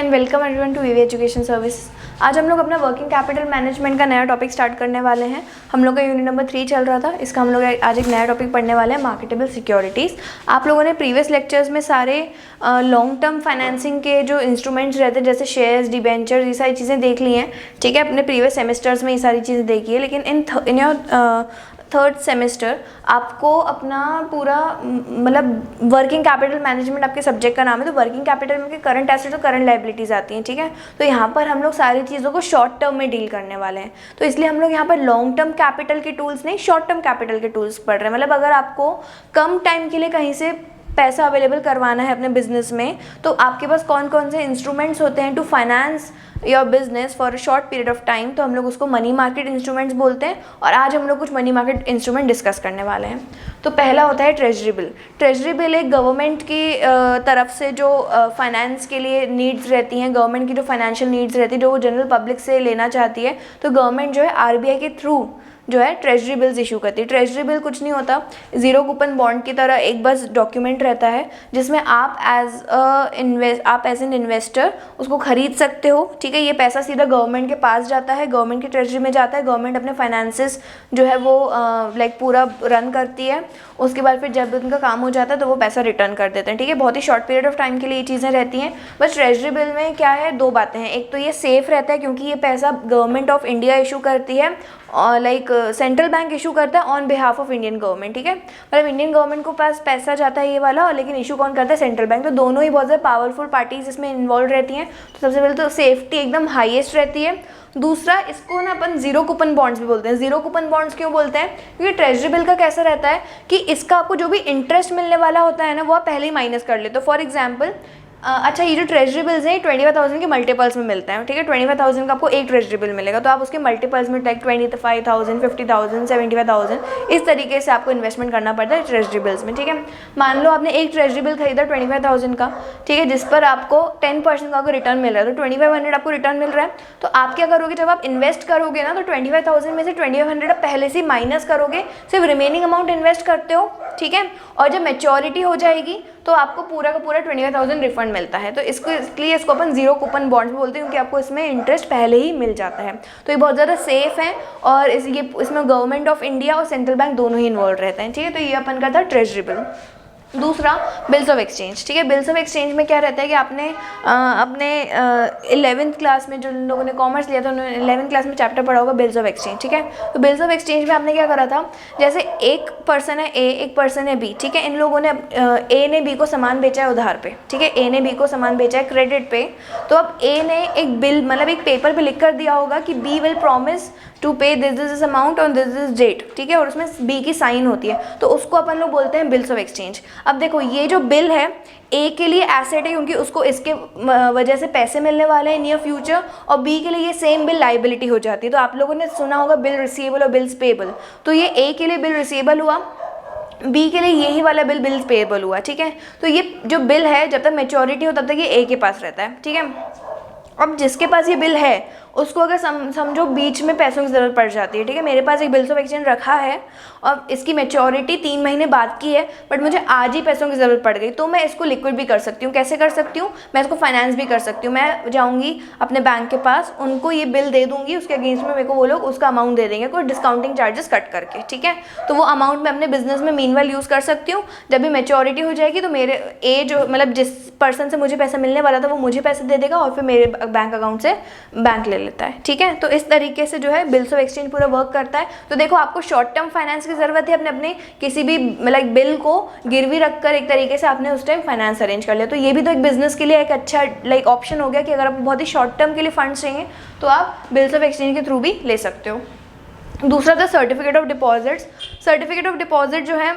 And welcome everyone to VV education service. आज हम लोग अपना वर्किंग कैपिटल मैनेजमेंट का नया टॉपिक स्टार्ट करने वाले हैं। हम लोग का यूनिट नंबर 3 चल रहा था, इसका हम लोग आज एक नया टॉपिक पढ़ने वाले हैं, मार्केटेबल सिक्योरिटीज़। आप लोगों ने प्रीवियस लेक्चर्स में सारे लॉन्ग टर्म फाइनेंसिंग के जो इंस्ट्रूमेंट्स रहते हैं जैसे शेयर्स, डिबेंचर, ये सारी चीज़ें देख ली हैं, ठीक है। अपने प्रीवियस सेमेस्टर्स में ये सारी चीज़ें देखी है, लेकिन इन योर थर्ड सेमेस्टर आपको अपना पूरा मतलब वर्किंग कैपिटल मैनेजमेंट आपके सब्जेक्ट का नाम है, तो वर्किंग कैपिटल में करंट एसेट्स और करंट लायबिलिटीज़ आती हैं, ठीक है। तो यहाँ पर हम लोग सारी चीज़ों को शॉर्ट टर्म में डील करने वाले हैं, तो इसलिए हम लोग यहाँ पर लॉन्ग टर्म कैपिटल के टूल्स नहीं, शॉर्ट टर्म कैपिटल के टूल्स पढ़ रहे हैं। मतलब अगर आपको कम टाइम के लिए कहीं से पैसा अवेलेबल करवाना है अपने बिजनेस में, तो आपके पास कौन कौन से इंस्ट्रूमेंट्स होते हैं to finance your business for a short period of time, तो हम लोग उसको मनी मार्केट इंस्ट्रूमेंट्स बोलते हैं। और आज हम लोग कुछ मनी मार्केट इंस्ट्रूमेंट डिस्कस करने वाले हैं। तो पहला होता है ट्रेजरी बिल। ट्रेजरी बिल एक गवर्नमेंट की तरफ से जो फाइनेंस के लिए नीड्स रहती हैं, गवर्नमेंट की जो फाइनेंशियल नीड्स रहती है जो वो जनरल पब्लिक से लेना चाहती है, तो गवर्नमेंट जो है आरबीआई के थ्रू जो है ट्रेजरी बिल्स इशू करती है। ट्रेजरी बिल कुछ नहीं होता, जीरो कूपन बॉन्ड की तरह एक बस डॉक्यूमेंट रहता है जिसमें आप एज एन इन्वेस्टर उसको खरीद सकते हो, ठीक है। ये पैसा सीधा गवर्नमेंट के पास जाता है, गवर्नमेंट की ट्रेजरी में जाता है, गवर्नमेंट अपने फाइनेंसेस जो है वो पूरा रन करती है। उसके बाद फिर जब उनका काम हो जाता है तो वो पैसा रिटर्न कर देते हैं, ठीक है। बहुत ही शॉर्ट पीरियड ऑफ टाइम के लिए ये चीज़ें रहती हैं। बस ट्रेजरी बिल में क्या है, दो बातें हैं। एक तो ये सेफ रहता है क्योंकि ये पैसा गवर्नमेंट ऑफ इंडिया इशू करती है, सेंट्रल बैंक इशू करता है on behalf of Indian government, ठीक है। मतलब इंडियन गवर्नमेंट को पास पैसा जाता है ये वाला, और लेकिन इशू कौन करता है, सेंट्रल बैंक। तो दोनों ही बहुत ज़्यादा पावरफुल पार्टीज इसमें इन्वॉल्व रहती हैं। तो सबसे पहले तो सेफ्टी एकदम हाईएस्ट रहती है। दूसरा, इसको ना अपन जीरो कूपन बॉन्ड्स भी बोलते हैं। जीरो कूपन बॉन्ड्स क्यों बोलते हैं, क्योंकि ट्रेजरी बिल का कैसा रहता है कि इसका आपको जो भी इंटरेस्ट मिलने वाला होता है ना, वो आप पहले ही माइनस कर लेते हो। फॉर एग्जाम्पल अच्छा, ये जो ट्रेजरी बिल्स हैं 25,000 के मल्टीपल्स में मिलते हैं, ठीक है। 25,000 का आपको एक ट्रेजरी बिल मिलेगा, तो आप उसके मल्टीपल्स में 25,000, 50,000, 75,000 इस तरीके से आपको इन्वेस्टमेंट करना पड़ता है ट्रेजरी बिल्स में, ठीक है। मान लो आपने एक ट्रेजरी बिल खरीदा 25,000 का, ठीक है, जिस पर आपको 10% का अगर रिटर्न मिल रहा है, तो 2500 आपको रिटर्न मिल रहा है। तो आप क्या करोगे, जब आप इन्वेस्ट करोगे ना, तो 25,000 में से 2500 आप पहले से माइनस करोगे, सिर्फ रिमेनिंग अमाउंट इन्वेस्ट करते हो, ठीक है। और जब मैच्योरिटी हो जाएगी तो आपको पूरा का पूरा 25,000 रिफंड मिलता है। तो इसलिए इसको अपन जीरो कूपन बॉन्ड्स बोलते हैं, क्योंकि आपको इसमें इंटरेस्ट पहले ही मिल जाता है। तो ये बहुत ज़्यादा सेफ है, और इसमें गवर्नमेंट ऑफ इंडिया और सेंट्रल बैंक दोनों ही इन्वॉल्व रहते हैं, ठीक है। तो ये अपन का था ट्रेजरी बिल। दूसरा, बिल्स ऑफ एक्सचेंज, ठीक है। बिल्स ऑफ एक्सचेंज में क्या रहता है कि आपने अपने 11th क्लास में, जो लोगों ने कॉमर्स लिया था उन्होंने 11th क्लास में चैप्टर पढ़ा होगा बिल्स ऑफ एक्सचेंज, ठीक है। तो बिल्स ऑफ एक्सचेंज में आपने क्या करा था, जैसे एक पर्सन है ए, एक पर्सन है बी, ठीक है। इन लोगों ने ए ने बी को सामान बेचा है उधार पे, ठीक है। ए ने बी को सामान बेचा है क्रेडिट पे, तो अब ए ने एक बिल मतलब एक पेपर पे लिख कर दिया होगा कि B will promise to pay this amount on this date, ठीक है। और उसमें बी की साइन होती है, तो उसको अपन लोग बोलते हैं बिल्स ऑफ एक्सचेंज। अब देखो, ये जो बिल है ए के लिए एसेट है क्योंकि उसको इसके वजह से पैसे मिलने वाले हैं नियर फ्यूचर, और बी के लिए ये सेम बिल लाइबिलिटी हो जाती है। तो आप लोगों ने सुना होगा बिल रिसीवेबल और बिल्स पेबल, तो ये ए के लिए बिल रिसीवेबल हुआ, बी के लिए यही वाला बिल्स पेबल हुआ, ठीक है। तो ये जो बिल है जब तक मैच्योरिटी हो तब तक ये ए के पास रहता है, ठीक है। अब जिसके पास ये बिल है उसको अगर समझो बीच में पैसों की ज़रूरत पड़ जाती है, ठीक है। मेरे पास एक बिल्स ऑफ एक्सचेंज रखा है और इसकी मैच्योरिटी 3 महीने बाद की है, बट मुझे आज ही पैसों की ज़रूरत पड़ गई, तो मैं इसको लिक्विड भी कर सकती हूँ। कैसे कर सकती हूँ, मैं इसको फाइनेंस भी कर सकती हूँ। मैं जाऊँगी अपने बैंक के पास, उनको ये बिल दे दूँगी, उसके अगेंस्ट में मेरे को वो लोग उसका अमाउंट दे देंगे, कोई डिस्काउंटिंग चार्जेस कट करके, ठीक है। तो वो अमाउंट मैं अपने बिजनेस में मीनवाइल यूज़ कर सकती हूँ। जब भी मैच्योरिटी हो जाएगी तो मेरे ए जो मतलब जिस पर्सन से मुझे पैसा मिलने वाला था वो मुझे पैसे दे देगा, और फिर मेरे बैंक अकाउंट से बैंक ले लेता है, ठीक है। तो इस तरीके से जो है बिल्स ऑफ एक्सचेंज पूरा वर्क करता है। तो देखो, आपको शॉर्ट टर्म फाइनेंस की ज़रूरत है, अपने किसी भी मतलब बिल को गिरवी रखकर एक तरीके से आपने उस टाइम फाइनेंस अरेंज कर लिया। तो ये भी तो एक बिजनेस के लिए एक अच्छा ऑप्शन हो गया कि अगर आपको बहुत ही शॉर्ट टर्म के लिए फंड्स चाहिए तो आप बिल्स ऑफ एक्सचेंज के थ्रू भी ले सकते हो। दूसरा था certificate of deposits. Certificate of deposit जो है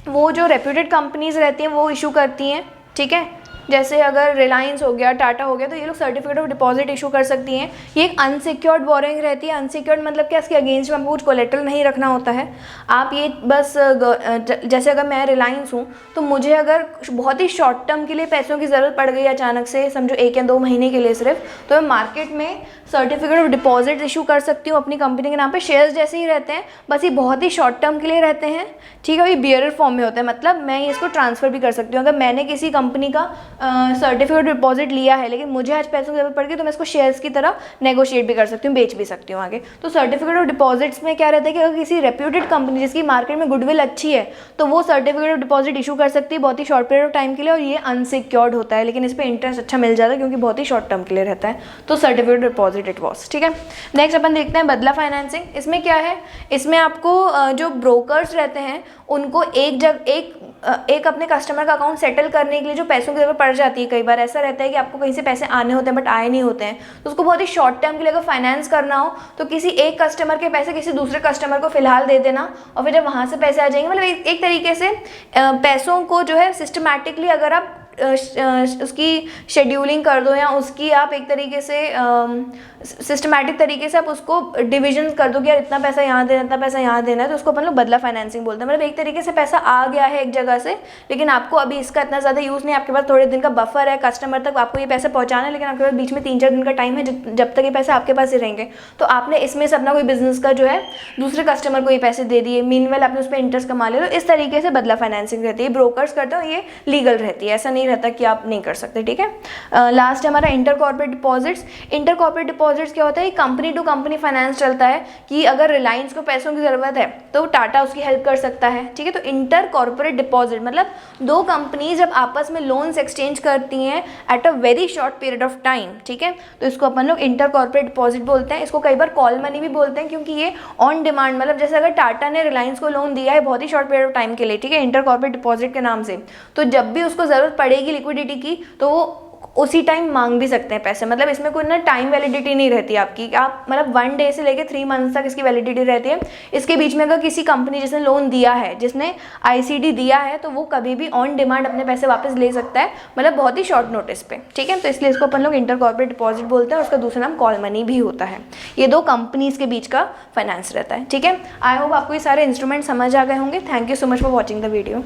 वो जो रेप्यूटेड कंपनीज रहती हैं वो इशू करती हैं, ठीक है। जैसे अगर रिलायंस हो गया, टाटा हो गया, तो ये लोग सर्टिफिकेट ऑफ डिपॉजिट इशू कर सकती हैं। ये एक अनसिक्योर्ड बोरोइंग रहती है। अनसिक्योर्ड मतलब क्या, इसके अगेंस्ट में आपको कुछ कोलेटरल नहीं रखना होता है। आप ये बस जैसे अगर मैं रिलायंस हूँ तो मुझे अगर बहुत ही शॉर्ट टर्म के लिए पैसों की ज़रूरत पड़ गई अचानक से, समझो 1 या 2 महीने के लिए सिर्फ, तो मैं मार्केट में सर्टिफिकेट ऑफ डिपॉजिट इशू कर सकती हूँ अपनी कंपनी के नाम पे। शेयर्स जैसे ही रहते हैं, बस ये बहुत ही शॉर्ट टर्म के लिए रहते हैं, ठीक है। ये बियरर फॉर्म में होता है, मतलब मैं इसको ट्रांसफ़र भी कर सकती हूँ। अगर मैंने किसी कंपनी का सर्टिफिकेट डिपॉजिट लिया है लेकिन मुझे आज पैसों की जरूरत पड़ गई तो मैं इसको शेयर्स की तरह नेगोशिएट भी कर सकती हूँ, बेच भी सकती हूँ आगे। तो सर्टिफिकेट ऑफ डिपॉजिट्स में क्या रहता है कि अगर किसी रेप्यूटेड कंपनी जिसकी मार्केट में गुडविल अच्छी है तो वो सर्टिफिकेट ऑफ डिपॉजिट इशू कर सकती है बहुत ही शॉर्ट पीरियड ऑफ टाइम के लिए, और ये अनसिक्योर्ड होता है लेकिन इस पर इंटरेस्ट अच्छा मिल जाता है क्योंकि बहुत ही शॉर्ट टर्म के लिए रहता है। तो सर्टिफिकेट डिपॉजिट इट वॉज, ठीक है। नेक्स्ट अपन देखते हैं बदला फाइनेंसिंग। इसमें क्या है, इसमें आपको जो ब्रोकर्स रहते हैं उनको एक अपने कस्टमर का अकाउंट सेटल करने के लिए जो पैसों की जरूरत पड़ जाती है, कई बार ऐसा रहता है कि आपको कहीं से पैसे आने होते हैं बट आए नहीं होते हैं, तो उसको बहुत ही शॉर्ट टर्म के लिए अगर फाइनेंस करना हो तो किसी एक कस्टमर के पैसे किसी दूसरे कस्टमर को फिलहाल दे देना और फिर जब वहाँ से पैसे आ जाएंगे, मतलब एक तरीके से पैसों को जो है सिस्टमैटिकली अगर आप उसकी शेड्यूलिंग कर दो या उसकी आप एक तरीके से सिस्टमैटिक तरीके से आप उसको डिवीजन कर दो कि यार इतना पैसा यहाँ देना, इतना पैसा यहाँ देना है, तो उसको अपन लोग बदला फाइनेंसिंग बोलते हैं। मतलब एक तरीके से पैसा आ गया है एक जगह से लेकिन आपको अभी इसका इतना ज़्यादा यूज़ नहीं, आपके पास थोड़े दिन का बफर है, कस्टमर तक आपको ये पैसा पहुँचाना है लेकिन आपके पास बीच में 3-4 दिन का टाइम है जब तक ये पैसे आपके पास ही रहेंगे, तो आपने इसमें से अपना कोई बिजनेस का जो है दूसरे कस्टमर को ये पैसे दे दिए, मीनवेल आपने उस पर इंटरेस्ट कमा लिया, तो इस तरीके से बदला फाइनेंसिंग रहती है। ब्रोकर्स करते हो ये लीगल रहती है, ऐसा नहीं रहता कि आप नहीं कर सकते, ठीक है। लास्ट है हमारा inter corporate deposits. Inter corporate deposits क्या होता है, कंपनी टू कंपनी फाइनेंस चलता है कि अगर रिलायंस को पैसों की ज़रूरत है तो टाटा उसकी हेल्प कर सकता है, ठीक है। तो इंटर कॉर्पोरेट डिपॉजिट मतलब दो कंपनी जब आपस में लोन्स एक्सचेंज करती हैं at a very short period of time, ठीक है, तो इसको अपन लोग इंटर कॉर्पोरेट डिपॉजिट बोलते हैं। इसको कई बार कॉल मनी भी बोलते हैं क्योंकि ये ऑन डिमांड, मतलब जैसे अगर टाटा ने रिलायंस को लोन दिया है बहुत ही शॉर्ट पीरियड ऑफ टाइम के लिए, ठीक है, इंटर कॉर्पोरेट डिपॉजिट के नाम से, तो जब भी उसको ज़रूरत पड़ेगी लिक्विडिटी की तो वो उसी टाइम मांग भी सकते हैं पैसे। मतलब इसमें कोई ना टाइम वैलिडिटी नहीं रहती आपकी, आप मतलब 1 डे से लेके 3 मंथ्स तक इसकी वैलिडिटी रहती है। इसके बीच में अगर किसी कंपनी जिसने लोन दिया है, जिसने ICD दिया है, तो वो कभी भी ऑन डिमांड अपने पैसे वापस ले सकता है, मतलब बहुत ही शॉर्ट नोटिस पे, ठीक है। तो इसलिए इसको अपन लोग इंटर कॉर्पोरेट डिपॉजिट बोलते हैं और उसका दूसरा नाम कॉल मनी भी होता है। ये दो कंपनीज के बीच का फाइनेंस रहता है, ठीक है। आई होप आपको ये सारे इंस्ट्रूमेंट समझ आ गए होंगे। Thank you so much for watching the video.